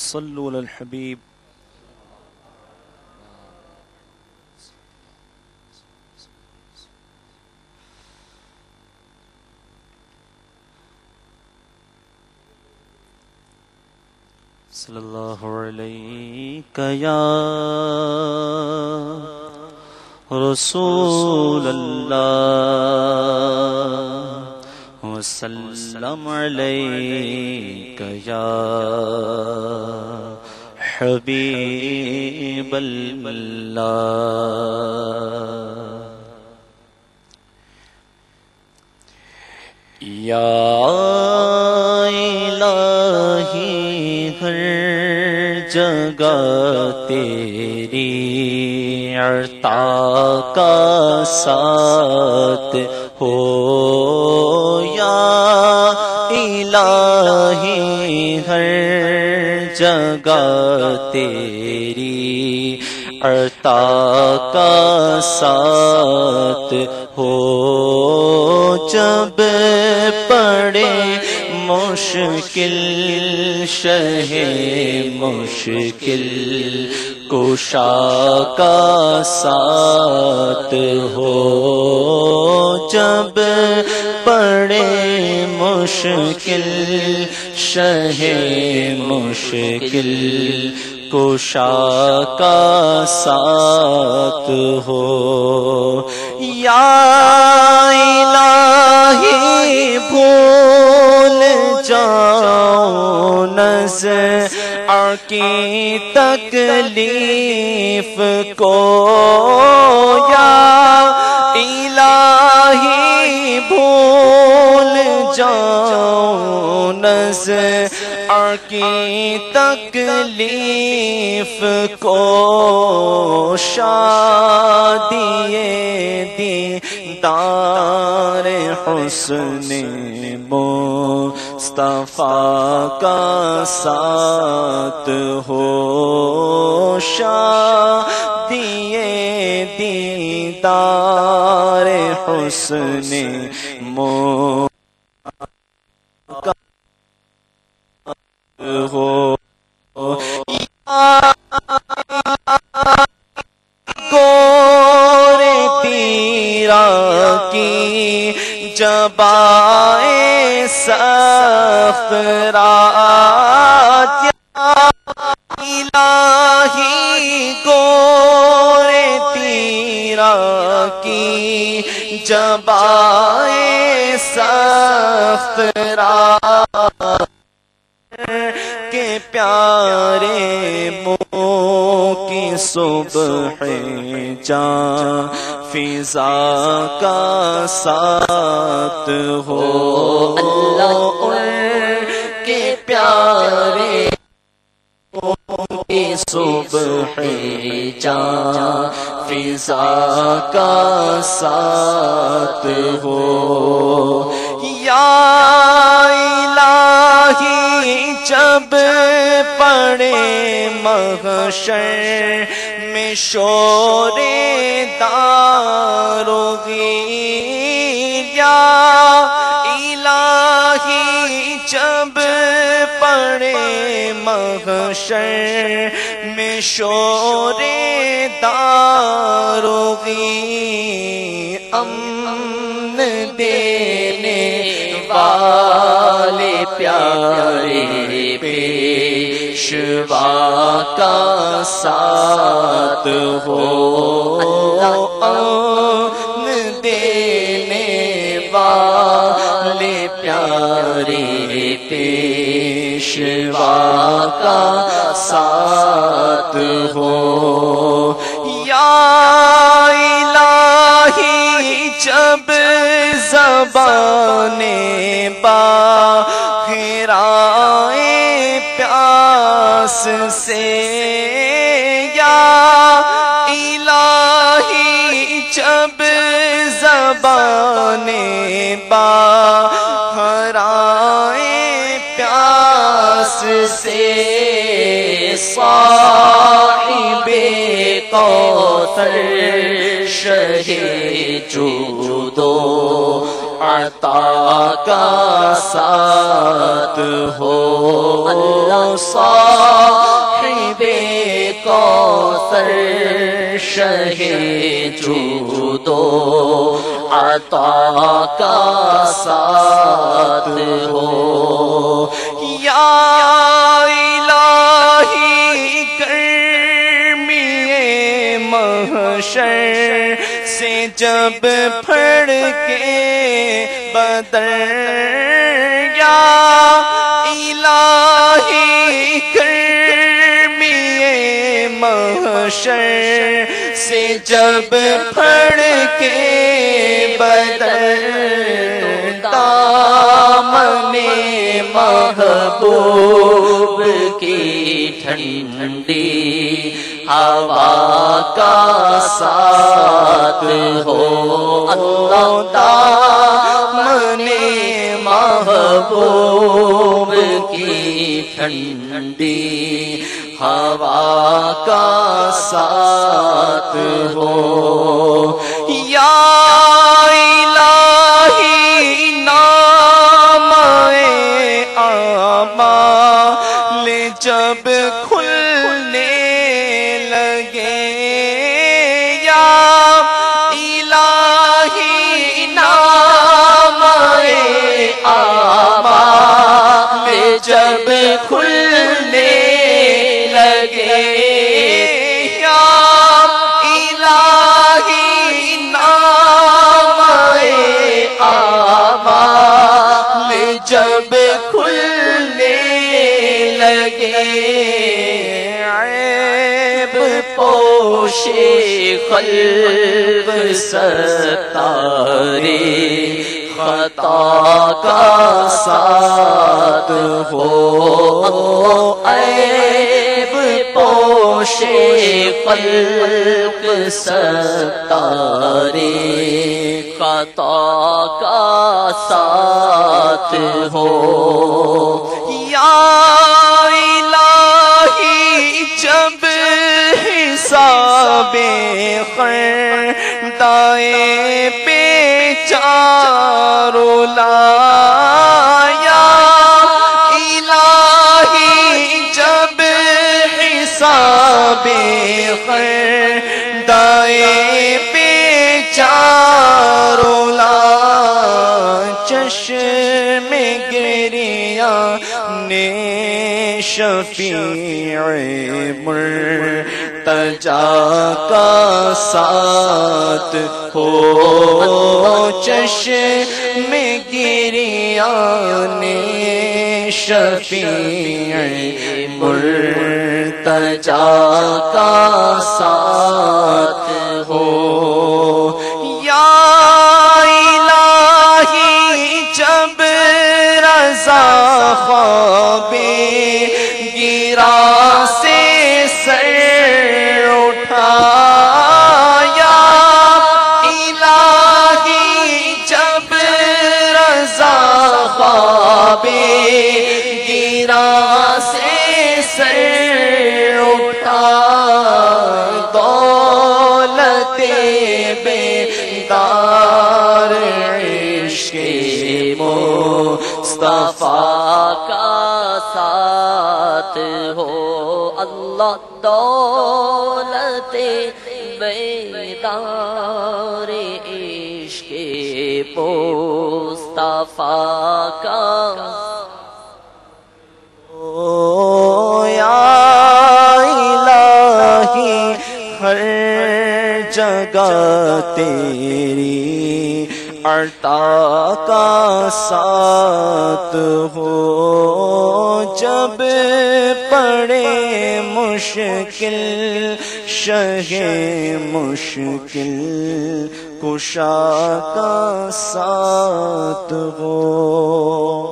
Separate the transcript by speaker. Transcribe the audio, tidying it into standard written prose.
Speaker 1: صلوا على الحبيب. صلی اللہ علیک یا رسول اللہ وسلم علیک یا حبیب اللہ. یا الہی ہر جگہ تیری عطا کا ساتھ ہو. یا الہی ہر جگہ تیری عطا کا ساتھ ہو. جب پڑے مشکل شہ مشکل کشا کا ساتھ ہو. جب پڑے مشکل شہ مشکل کشا کا ساتھ ہو. یا الہی بھول جاؤں نظر کی تکلیف کو. یا الہی بھول جاؤں نظر کی تکلیف کو. شادی دیدار حسن مصطفیٰ کا ساتھ ہو. شادی دیدار حسن مصطفیٰ کا ہو. گورے تیرا کی جبائے سفرات. الہی گورے تیرا کی جبائے سفرات کے پیارے منہ کی صبح جاں فضا کا ساتھ ہو. اللہ ان کے پیارے منہ کی صبح جاں فضا کا ساتھ ہو. یا جب پڑے محشر میں شور دار و غیر. یا الہی جب پڑے محشر میں شور دار و غیر. امن دینے والے پیارے پیشوا کا ساتھ ہو. امن دینے والے پیارے پیشوا کا ساتھ ہو. یا الہی جب زبان باہر آئے پیاس سے. یا الہی جب زبان باہر آئے پیاس سے. صاحب کوثر شہ جود و عطا کا ساتھ ہو صاحب کوثر شہ جود و عطا کا ساتھ ہو یا الہی گرمی محشر سے جب پھڑ کے بدر یا الہی گرمی محشر سے جب پھڑ کے بدر دامن محبوب کی ٹھنڈی ہوا کا ساتھ ہو اللہ دامن محبوب کی ٹھنڈی ہوا کا ساتھ ہو یا الہی نام اعمال جب کھلنے لگے یا الہی نام اعمال جب کھلنے لگے یا الہی نام اعمال جب کھلنے لگے عیب پوش قلب ستارے خطا کا ساتھ ہو عیب پوش قلب ستارے خطا کا ساتھ ہو یا الہی جب حساب خردائے پہ چارو لایا الہی جب حساب خردائے پہ چارو لا چشم گریاں نے شفیع مرتجا کا ساتھ ہو چشم گریاں نے شفیع مرتجا کا ساتھ ہو یا الہی جب رضا خواب گرا سے سر اٹھایا الہی جب رضا خواب گرا سے سر اٹھا دولت بیدار عشق مصطفیٰ کا ساتھ ہو اللہ دولت بیدار عشق مصطفیٰ کا یا الہی ہر جگہ تیری عطا کا ساتھ ہو جب پڑے مشکل شہ مشکل کشا کا ساتھ ہو